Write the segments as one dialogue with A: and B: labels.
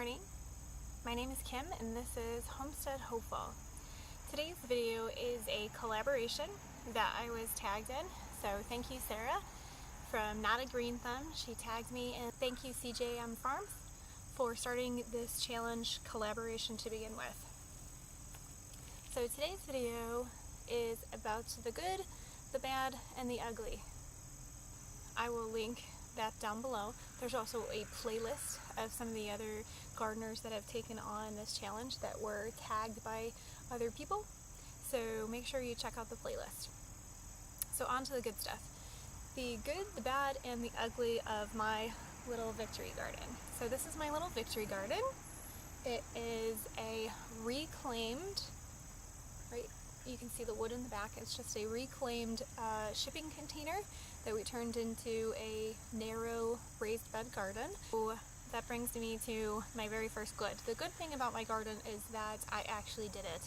A: morning. My name is Kim and this is Homestead Hopeful. Today's video is a collaboration that I was tagged in, so thank you Sara from Not a Green Thumb. She tagged me, and thank you CJM Farms for starting this challenge collaboration to begin with. So today's video is about the good, the bad, and the ugly. I will link that down below. There's also a playlist of some of the other gardeners that have taken on this challenge that were tagged by other people, so make sure you check out the playlist. So on to the good stuff. The good, the bad, and the ugly of my little victory garden. So this is my little victory garden. It is a reclaimed, right, you can see the wood in the back. It's just a reclaimed shipping container that we turned into a narrow raised bed garden. So that brings me to my very first good. The good thing about my garden is that I actually did it.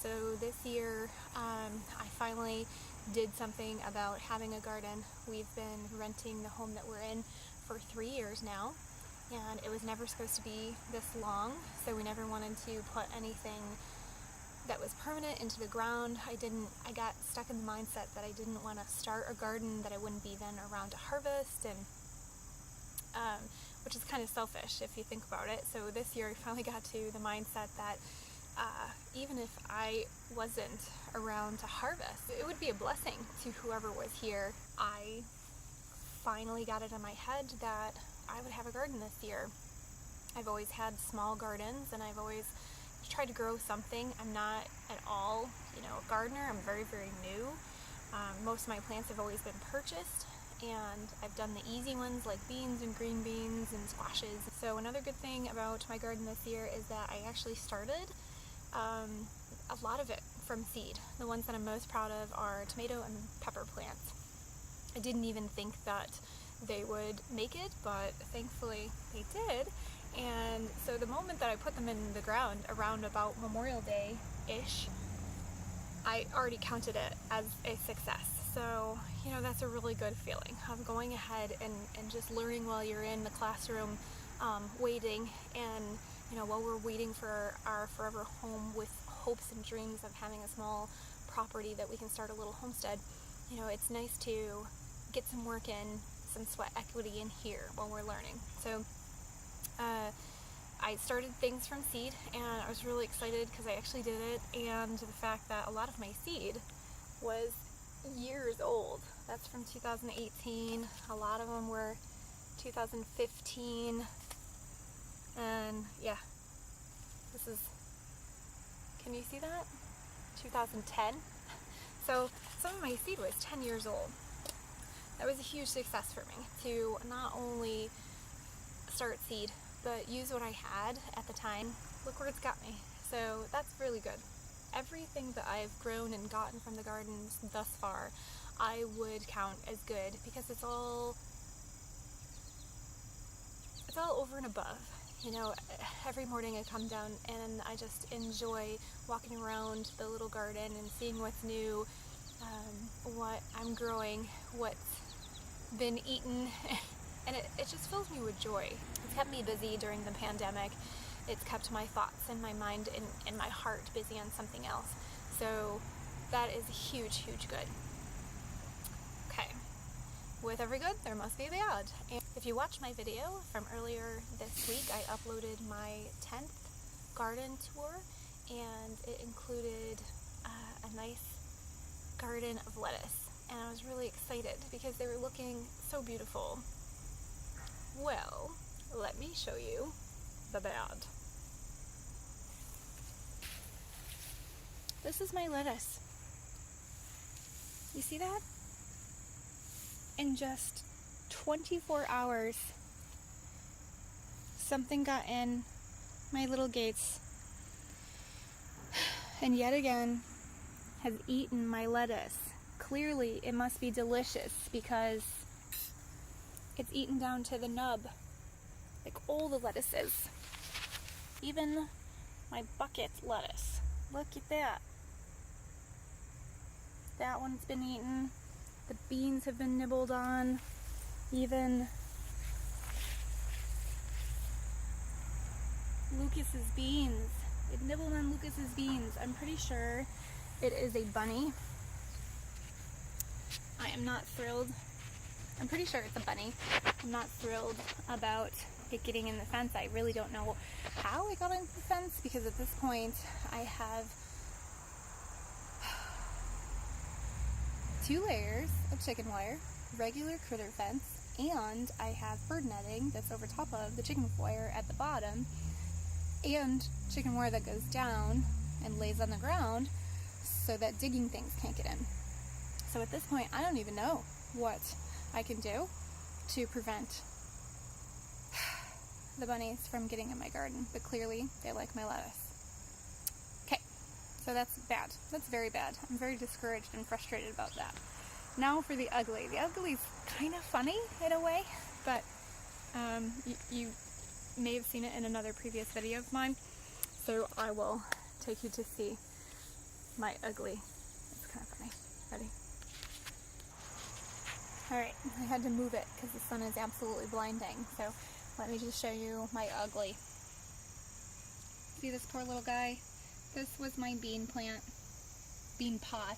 A: So this year I finally did something about having a garden. We've been renting the home that we're in for 3 years now, and it was never supposed to be this long, so we never wanted to put anything that was permanent into the ground. I got stuck in the mindset that I didn't want to start a garden that I wouldn't be then around to harvest, and which is kind of selfish if you think about it. So this year I finally got to the mindset that even if I wasn't around to harvest, it would be a blessing to whoever was here. I finally got it in my head that I would have a garden this year. I've always had small gardens and I've always tried to grow something. I'm not at all, a gardener. I'm very, very new. Most of my plants have always been purchased, and I've done the easy ones like beans and green beans and squashes. So another good thing about my garden this year is that I actually started a lot of it from seed. The ones that I'm most proud of are tomato and pepper plants. I didn't even think that they would make it, but thankfully they did. And so the moment that I put them in the ground around about Memorial Day-ish, I already counted it as a success. So, that's a really good feeling of going ahead and just learning while you're in the classroom, waiting, and, while we're waiting for our forever home with hopes and dreams of having a small property that we can start a little homestead, it's nice to get some work in, some sweat equity in here while we're learning. So I started things from seed, and I was really excited because I actually did it, and the fact that a lot of my seed was years old. That's from 2018. A lot of them were 2015, and yeah, this is, can you see that? 2010. So some of my seed was 10 years old. That was a huge success for me to not only start seed, but use what I had at the time. Look where it's got me. So that's really good. Everything that I've grown and gotten from the gardens thus far, I would count as good because it's all over and above. Every morning I come down and I just enjoy walking around the little garden and seeing what's new, what I'm growing, what's been eaten, and it just fills me with joy. It's kept me busy during the pandemic. It's kept my thoughts and my mind and my heart busy on something else. So that is a huge, huge good. Okay, with every good, there must be a bad. And if you watched my video from earlier this week, I uploaded my 10th garden tour, and it included a nice garden of lettuce. And I was really excited because they were looking so beautiful. Well, let me show you the bad. This is my lettuce. You see that? In just 24 hours, something got in my little gates and yet again has eaten my lettuce. Clearly, it must be delicious because it's eaten down to the nub, like all the lettuces. Even my bucket lettuce. Look at that. That one's been eaten. The beans have been nibbled on. Even Lucas's beans. It nibbled on Lucas's beans. I'm pretty sure it is a bunny. I am not thrilled. I'm pretty sure it's a bunny. I'm not thrilled about it getting in the fence. I really don't know how it got into the fence, because at this point I have 2 layers of chicken wire, regular critter fence, and I have bird netting that's over top of the chicken wire at the bottom, and chicken wire that goes down and lays on the ground so that digging things can't get in. So at this point, I don't even know what I can do to prevent the bunnies from getting in my garden, but clearly they like my lettuce. Okay, so that's bad. That's very bad. I'm very discouraged and frustrated about that. Now for the ugly. The ugly's kind of funny in a way, but you may have seen it in another previous video of mine, so I will take you to see my ugly. It's kind of funny. Ready? Alright, I had to move it because the sun is absolutely blinding, so let me just show you my ugly. See this poor little guy? This was my bean pot.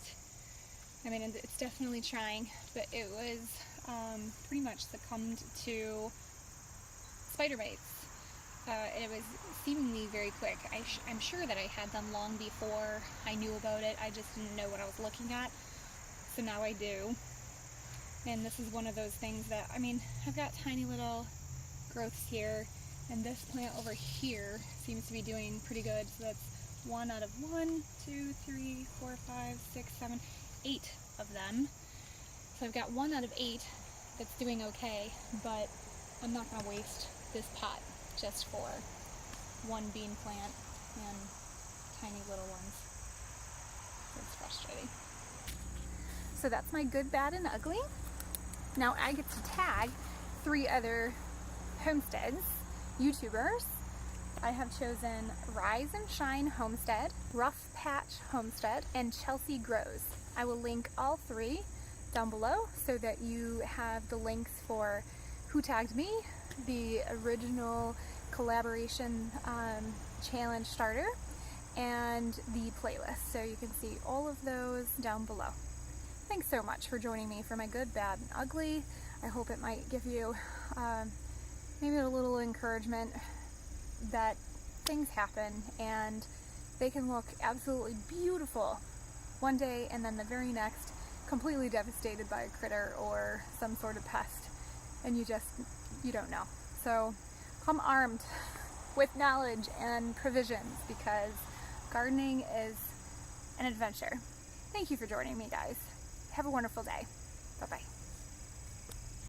A: I mean, it's definitely trying, but it was pretty much succumbed to spider bites. It was seemingly very quick. I'm sure that I had them long before I knew about it. I just didn't know what I was looking at, so now I do. And this is one of those things that, I mean, I've got tiny little growths here, and this plant over here seems to be doing pretty good. So that's 1 out of 1, 2, 3, 4, 5, 6, 7, 8 of them. So I've got 1 out of 8 that's doing okay, but I'm not going to waste this pot just for one bean plant and tiny little ones. It's frustrating. So that's my good, bad, and ugly. Now I get to tag 3 other homesteads, YouTubers. I have chosen Rise and Shine Homestead, Rough Patch Homestead, and Chelsea Grows. I will link all 3 down below so that you have the links for who tagged me, the original collaboration challenge starter, and the playlist. So you can see all of those down below. Thanks so much for joining me for my good, bad, and ugly. I hope it might give you maybe a little encouragement that things happen and they can look absolutely beautiful one day and then the very next completely devastated by a critter or some sort of pest, and you don't know. So come armed with knowledge and provisions, because gardening is an adventure. Thank you for joining me, guys. Have a wonderful day. Bye-bye.